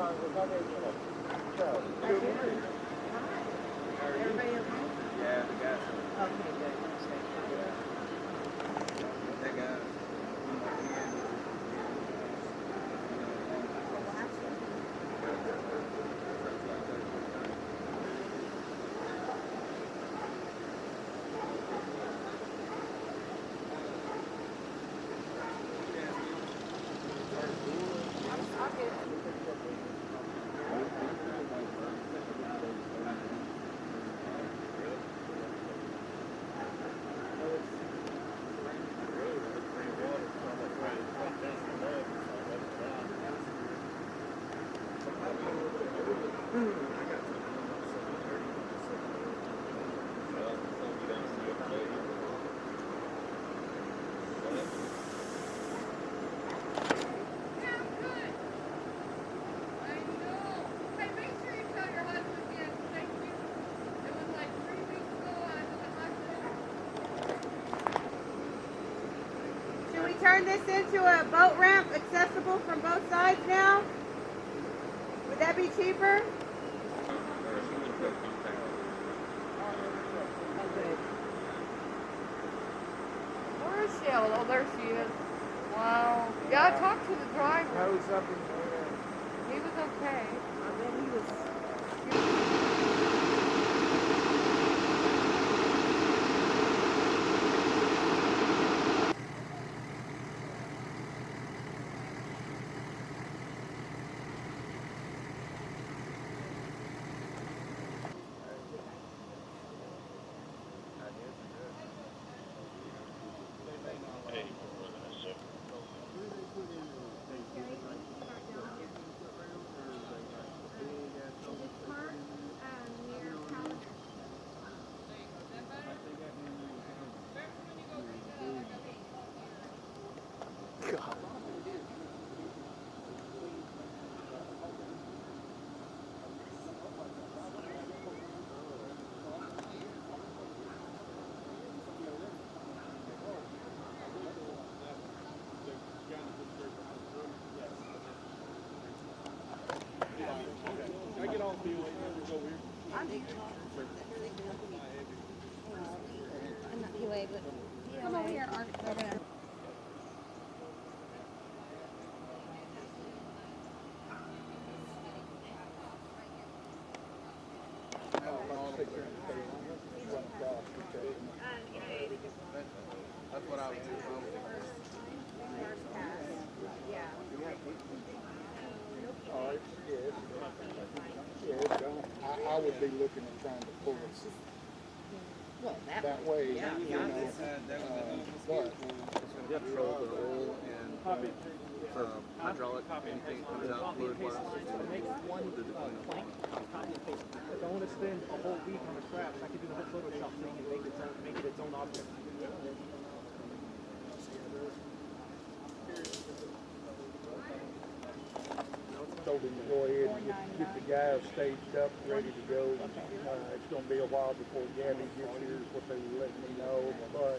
Everybody okay? Yeah, the guy. Okay, good. That guy. Should we turn this into a boat ramp accessible from both sides now? Would that be cheaper? Where is she? Oh, there she is. Wow. Yeah, I talked to the driver. Nose up in the air. He was okay. I bet he was. Come over here, Art. That's what I was doing. I would be looking at trying to pull it that way, you know. But Control the oil and hydraulic, anything comes out fluid wise. If I want to spend a whole week on the scraps, I could do the whole Photoshop thing and make it its own object. told him to go ahead and get the guys staged up, ready to go. It's going to be a while before Gabby gets here, is what they were letting me know. But